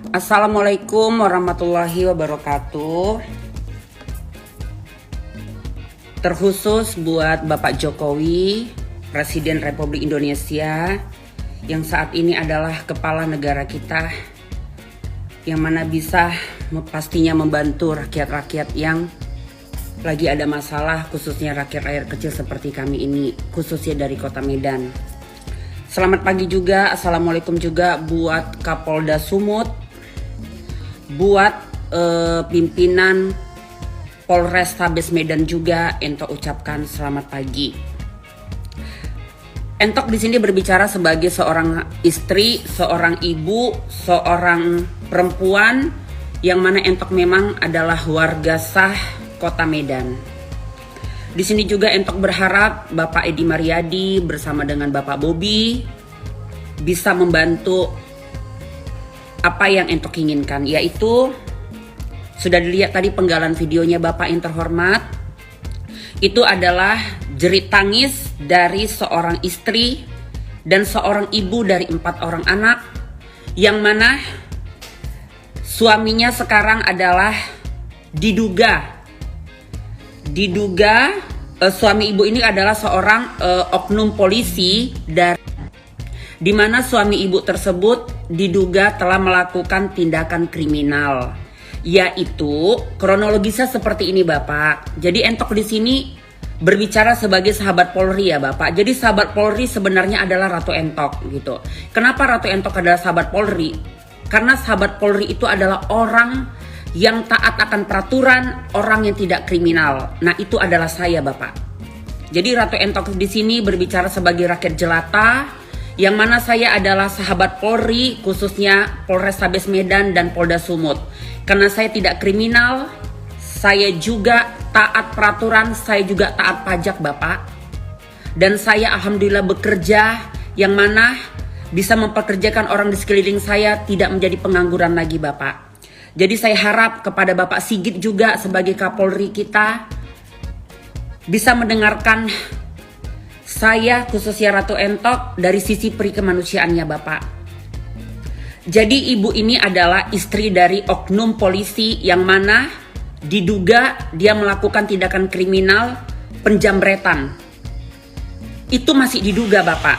Assalamualaikum warahmatullahi wabarakatuh. Terkhusus buat Bapak Jokowi, Presiden Republik Indonesia, yang saat ini adalah kepala negara kita, yang mana bisa pastinya membantu rakyat-rakyat yang lagi ada masalah, khususnya rakyat kecil seperti kami ini, khususnya dari Kota Medan. Selamat pagi juga, Assalamualaikum juga buat Kapolda Sumut, buat pimpinan Polrestabes Medan juga. Entok ucapkan selamat pagi. Entok di sini berbicara sebagai seorang istri, seorang ibu, seorang perempuan yang mana Entok memang adalah warga sah Kota Medan. Di sini juga Entok berharap Bapak Edi Mariadi bersama dengan Bapak Bobi bisa membantu apa yang Entok inginkan, yaitu sudah dilihat tadi penggalan videonya Bapak yang terhormat. Itu adalah jerit tangis dari seorang istri dan seorang ibu dari 4 orang anak, yang mana suaminya sekarang adalah diduga suami ibu ini adalah seorang oknum polisi di mana suami ibu tersebut diduga telah melakukan tindakan kriminal, yaitu kronologisnya seperti ini Bapak. Jadi Entok di sini berbicara sebagai sahabat Polri ya Bapak. Jadi sahabat Polri sebenarnya adalah Ratu Entok gitu. Kenapa Ratu Entok adalah sahabat Polri? Karena sahabat Polri itu adalah orang yang taat akan peraturan, orang yang tidak kriminal. Nah, itu adalah saya Bapak. Jadi Ratu Entok di sini berbicara sebagai rakyat jelata, yang mana saya adalah sahabat Polri, khususnya Polrestabes Medan dan Polda Sumut. Karena saya tidak kriminal, saya juga taat peraturan, saya juga taat pajak Bapak. Dan saya alhamdulillah bekerja yang mana bisa mempekerjakan orang di sekeliling saya, tidak menjadi pengangguran lagi Bapak. Jadi saya harap kepada Bapak Sigit juga sebagai Kapolri kita bisa mendengarkan saya, khususnya Ratu Entok, dari sisi perikemanusiaannya Bapak. Jadi ibu ini adalah istri dari oknum polisi yang mana diduga dia melakukan tindakan kriminal penjamretan. Itu masih diduga Bapak.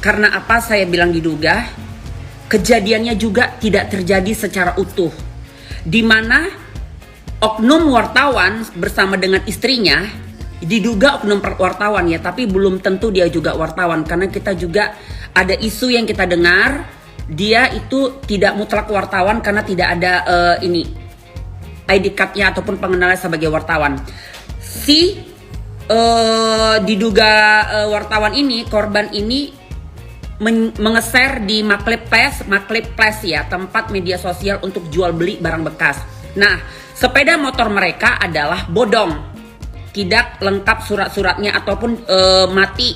Karena apa saya bilang diduga? Kejadiannya juga tidak terjadi secara utuh. Di mana oknum wartawan bersama dengan istrinya, diduga oknum wartawan ya, tapi belum tentu dia juga wartawan, karena kita juga ada isu yang kita dengar dia itu tidak mutlak wartawan karena tidak ada ID card-nya ataupun pengenalan sebagai wartawan. Si diduga wartawan ini, korban ini mengeser di marketplace ya, tempat media sosial untuk jual beli barang bekas. Nah, sepeda motor mereka adalah bodong, tidak lengkap surat-suratnya ataupun mati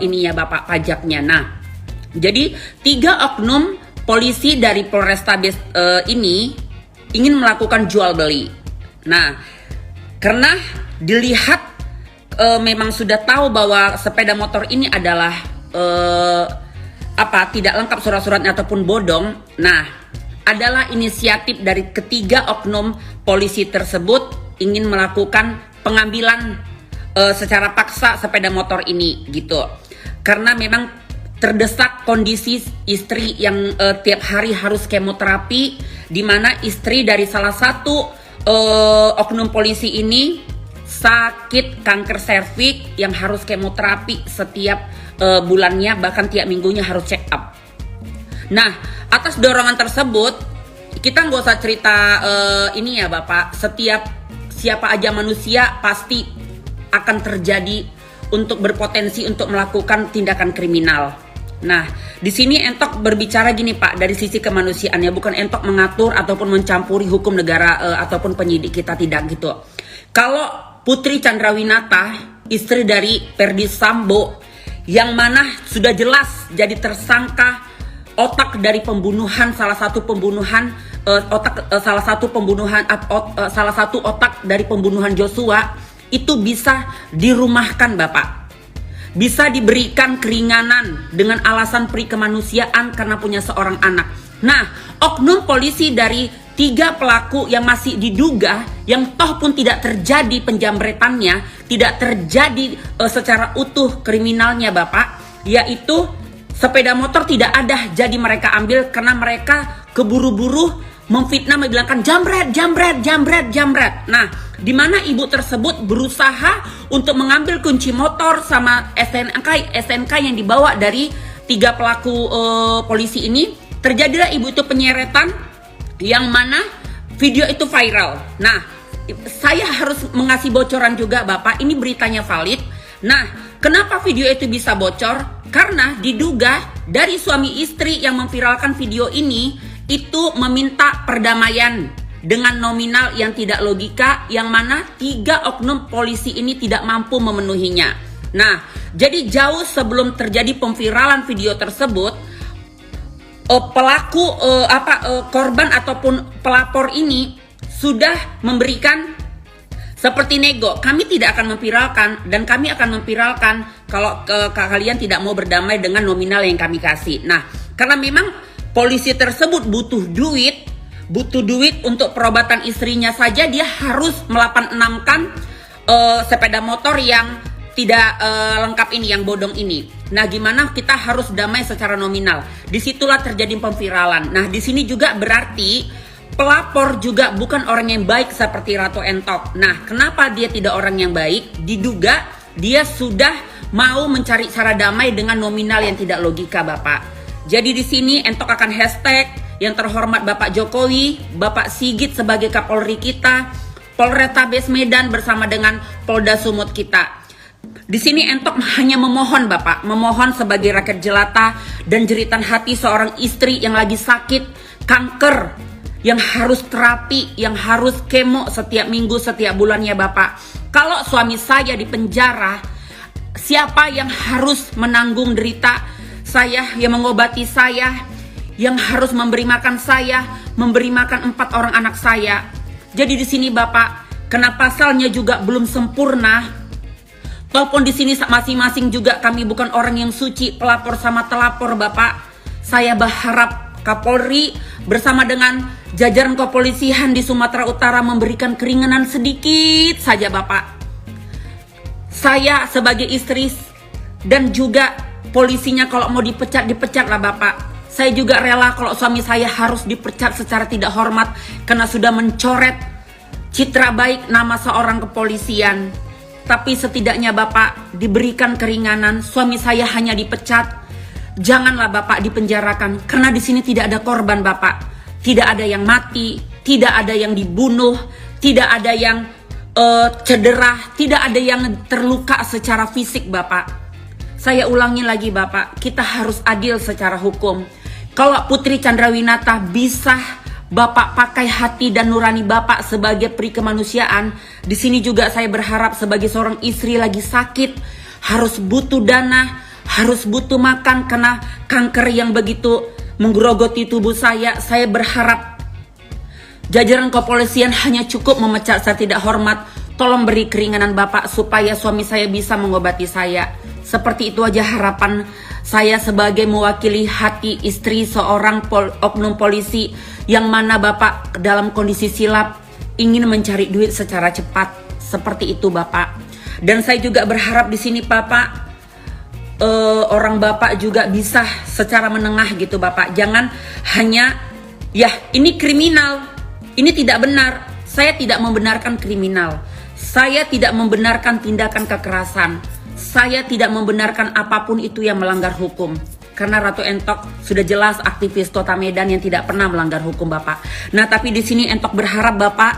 ininya Bapak pajaknya. Nah, jadi 3 oknum polisi dari Polrestabes ini ingin melakukan jual beli. Nah, karena dilihat memang sudah tahu bahwa sepeda motor ini adalah tidak lengkap surat-suratnya ataupun bodong. Nah, adalah inisiatif dari ketiga oknum polisi tersebut ingin melakukan pengambilan secara paksa sepeda motor ini gitu. Karena memang terdesak kondisi istri yang tiap hari harus kemoterapi, di mana istri dari salah satu oknum polisi ini sakit kanker serviks yang harus kemoterapi setiap bulannya, bahkan tiap minggunya harus check up. Nah, atas dorongan tersebut kita nggak usah cerita ini ya Bapak, siapa aja manusia pasti akan terjadi untuk berpotensi untuk melakukan tindakan kriminal. Nah, di sini Entok berbicara gini Pak, dari sisi kemanusiaannya, bukan Entok mengatur ataupun mencampuri hukum negara ataupun penyidik kita, tidak gitu. Kalau Putri Chandrawinata, istri dari Ferdy Sambo, yang mana sudah jelas jadi tersangka otak dari pembunuhan, salah satu otak dari pembunuhan Joshua, itu bisa dirumahkan Bapak. Bisa diberikan keringanan dengan alasan perikemanusiaan karena punya seorang anak. Nah, oknum polisi dari 3 pelaku yang masih diduga, yang toh pun tidak terjadi penjamretannya, tidak terjadi secara utuh kriminalnya Bapak, yaitu sepeda motor tidak ada, jadi mereka ambil karena mereka keburu-buru memfitnah, membilangkan jambret, jambret, jambret, jambret. Nah, di mana ibu tersebut berusaha untuk mengambil kunci motor sama SNK yang dibawa dari 3 pelaku polisi ini. Terjadilah ibu itu penyeretan, yang mana video itu viral. Nah, saya harus mengasih bocoran juga Bapak, ini beritanya valid. Nah, kenapa video itu bisa bocor? Karena diduga dari suami istri yang memviralkan video ini itu meminta perdamaian dengan nominal yang tidak logika, yang mana 3 oknum polisi ini tidak mampu memenuhinya. Nah, jadi jauh sebelum terjadi pemviralan video tersebut, pelaku korban ataupun pelapor ini sudah memberikan seperti nego, kami tidak akan memviralkan dan kami akan memviralkan kalau kalian tidak mau berdamai dengan nominal yang kami kasih. Nah, karena memang polisi tersebut butuh duit untuk perobatan istrinya saja, dia harus melapan-enamkan sepeda motor yang tidak lengkap ini, yang bodong ini. Nah, gimana kita harus damai secara nominal? Disitulah terjadi pemviralan. Nah, di sini juga berarti pelapor juga bukan orang yang baik seperti Ratu Entok. Nah, kenapa dia tidak orang yang baik? Diduga dia sudah mau mencari cara damai dengan nominal yang tidak logika, Bapak. Jadi di sini Entok akan hashtag yang terhormat Bapak Jokowi, Bapak Sigit sebagai Kapolri kita, Polrestabes Medan bersama dengan Polda Sumut kita. Di sini Entok hanya memohon Bapak, memohon sebagai rakyat jelata dan jeritan hati seorang istri yang lagi sakit kanker, yang harus terapi, yang harus kemo setiap minggu, setiap bulannya Bapak. Kalau suami saya di penjara, siapa yang harus menanggung derita saya, yang mengobati saya, yang harus memberi makan saya, memberi makan 4 orang anak saya. Jadi di sini Bapak, karena pasalnya juga belum sempurna, walaupun di sini masing-masing juga kami bukan orang yang suci, pelapor sama telapor Bapak. Saya berharap Kapolri bersama dengan jajaran kepolisian di Sumatera Utara memberikan keringanan sedikit saja Bapak. Saya sebagai istri dan juga polisinya kalau mau dipecat, dipecat lah Bapak. Saya juga rela kalau suami saya harus dipecat secara tidak hormat karena sudah mencoret citra baik nama seorang kepolisian. Tapi setidaknya Bapak diberikan keringanan, suami saya hanya dipecat. Janganlah Bapak dipenjarakan, karena di sini tidak ada korban Bapak, tidak ada yang mati, tidak ada yang dibunuh, tidak ada yang cedera, tidak ada yang terluka secara fisik Bapak. Saya ulangi lagi Bapak, kita harus adil secara hukum. Kalau Putri Chandrawinata bisa Bapak pakai hati dan nurani Bapak sebagai peri kemanusiaan, di sini juga saya berharap sebagai seorang istri lagi sakit, harus butuh dana, harus butuh makan karena kanker yang begitu menggerogoti tubuh saya berharap jajaran kepolisian hanya cukup memecat saya tidak hormat. Tolong beri keringanan Bapak supaya suami saya bisa mengobati saya. Seperti itu aja harapan saya sebagai mewakili hati istri seorang oknum polisi yang mana Bapak dalam kondisi silap ingin mencari duit secara cepat. Seperti itu Bapak. Dan saya juga berharap di sini Bapak, orang Bapak juga bisa secara menengah gitu Bapak. Jangan hanya ya ini kriminal, ini tidak benar. Saya tidak membenarkan kriminal, saya tidak membenarkan tindakan kekerasan, saya tidak membenarkan apapun itu yang melanggar hukum. Karena Ratu Entok sudah jelas aktivis Kota Medan yang tidak pernah melanggar hukum Bapak. Nah tapi di sini Entok berharap Bapak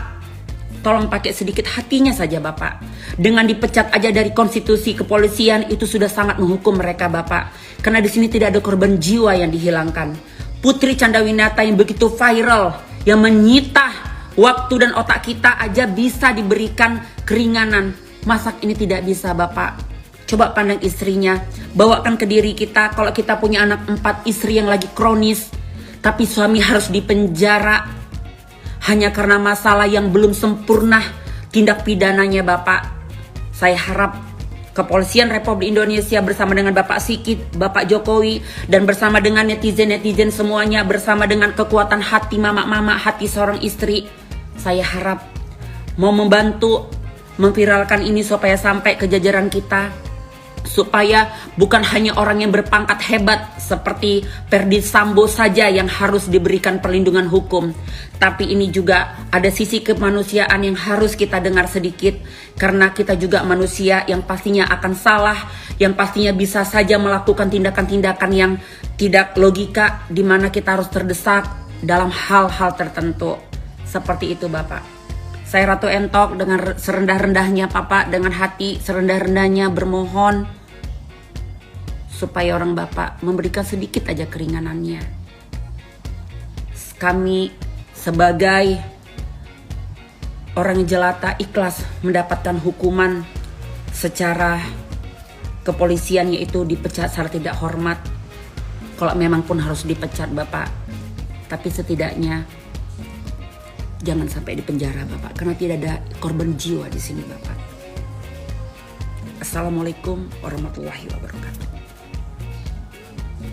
tolong pakai sedikit hatinya saja Bapak. Dengan dipecat aja dari konstitusi kepolisian itu sudah sangat menghukum mereka Bapak. Karena di sini tidak ada korban jiwa yang dihilangkan. Putri Chandrawinata yang begitu viral, yang menyita waktu dan otak kita aja bisa diberikan keringanan. Masa ini tidak bisa Bapak? Coba pandang istrinya, bawakan ke diri kita kalau kita punya anak 4, istri yang lagi kronis, tapi suami harus dipenjara hanya karena masalah yang belum sempurna tindak pidananya Bapak. Saya harap Kepolisian Republik Indonesia bersama dengan Bapak Sikit, Bapak Jokowi, dan bersama dengan netizen-netizen semuanya, bersama dengan kekuatan hati mama-mama, hati seorang istri, saya harap mau membantu memviralkan ini supaya sampai ke jajaran kita, supaya bukan hanya orang yang berpangkat hebat seperti Ferdy Sambo saja yang harus diberikan perlindungan hukum, tapi ini juga ada sisi kemanusiaan yang harus kita dengar sedikit, karena kita juga manusia yang pastinya akan salah, yang pastinya bisa saja melakukan tindakan-tindakan yang tidak logika, di mana kita harus terdesak dalam hal-hal tertentu. Seperti itu Bapak. Saya Ratu Entok dengan serendah-rendahnya Bapak, dengan hati serendah-rendahnya bermohon supaya orang Bapak memberikan sedikit aja keringanannya. Kami sebagai orang jelata ikhlas mendapatkan hukuman secara kepolisian, yaitu dipecat secara tidak hormat. Kalau memang pun harus dipecat Bapak, tapi setidaknya jangan sampai di penjara Bapak, karena tidak ada korban jiwa di sini Bapak. Assalamualaikum warahmatullahi wabarakatuh.